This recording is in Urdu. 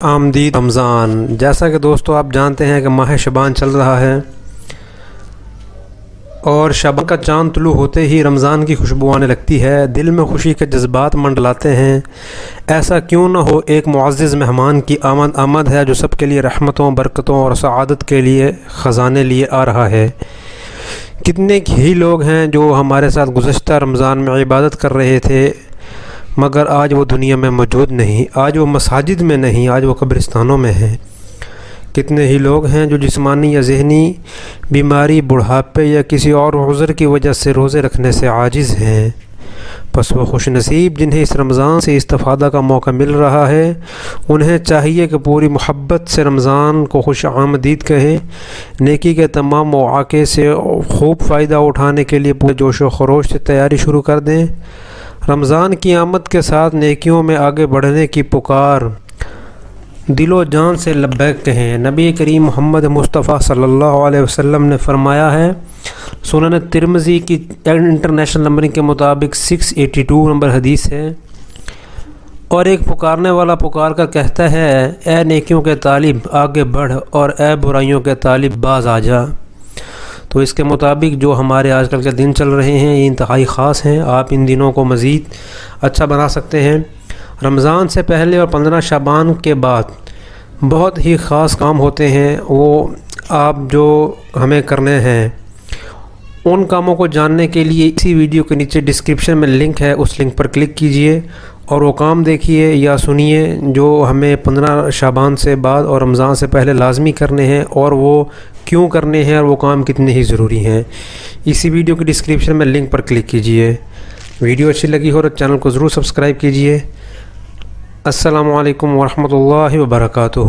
آمدید رمضان۔ جیسا کہ دوستو آپ جانتے ہیں کہ ماہ شعبان چل رہا ہے اور شعبان کا چاند طلوع ہوتے ہی رمضان کی خوشبو آنے لگتی ہے، دل میں خوشی کے جذبات منڈلاتے ہیں۔ ایسا کیوں نہ ہو، ایک معزز مہمان کی آمد ہے جو سب کے لیے رحمتوں، برکتوں اور سعادت کے لیے خزانے لیے آ رہا ہے۔ کتنے ہی لوگ ہیں جو ہمارے ساتھ گزشتہ رمضان میں عبادت کر رہے تھے مگر آج وہ دنیا میں موجود نہیں، آج وہ مساجد میں نہیں، آج وہ قبرستانوں میں ہیں۔ کتنے ہی لوگ ہیں جو جسمانی یا ذہنی بیماری، بڑھاپے یا کسی اور عذر کی وجہ سے روزے رکھنے سے عاجز ہیں۔ پس وہ خوش نصیب جنہیں اس رمضان سے استفادہ کا موقع مل رہا ہے، انہیں چاہیے کہ پوری محبت سے رمضان کو خوش آمدید کہیں، نیکی کے تمام مواقع سے خوب فائدہ اٹھانے کے لیے پورے جوش و خروش سے تیاری شروع کر دیں۔ رمضان کی آمد کے ساتھ نیکیوں میں آگے بڑھنے کی پکار دل و جان سے لبیک کہیں۔ نبی کریم محمد مصطفیٰ صلی اللہ علیہ وسلم نے فرمایا ہے، سنن ترمذی کی انٹرنیشنل نمبرنگ کے مطابق 682 نمبر حدیث ہے، اور ایک پکارنے والا پکار کر کہتا ہے، اے نیکیوں کے طالب آگے بڑھ اور اے برائیوں کے طالب باز آ جا۔ تو اس کے مطابق جو ہمارے آج کل کے دن چل رہے ہیں یہ انتہائی خاص ہیں، آپ ان دنوں کو مزید اچھا بنا سکتے ہیں۔ رمضان سے پہلے اور 15 شعبان کے بعد بہت ہی خاص کام ہوتے ہیں، وہ آپ جو ہمیں کرنے ہیں ان کاموں کو جاننے کے لیے اسی ویڈیو کے نیچے ڈسکرپشن میں لنک ہے، اس لنک پر کلک کیجئے اور وہ کام دیکھیے یا سنیے جو ہمیں 15 شعبان سے بعد اور رمضان سے پہلے لازمی کرنے ہیں، اور وہ کیوں کرنے ہیں اور وہ کام کتنے ہی ضروری ہیں۔ اسی ویڈیو کی ڈسکرپشن میں لنک پر کلک کیجئے۔ ویڈیو اچھی لگی ہو تو چینل کو ضرور سبسکرائب کیجئے۔ السلام علیکم ورحمۃ اللہ وبرکاتہ۔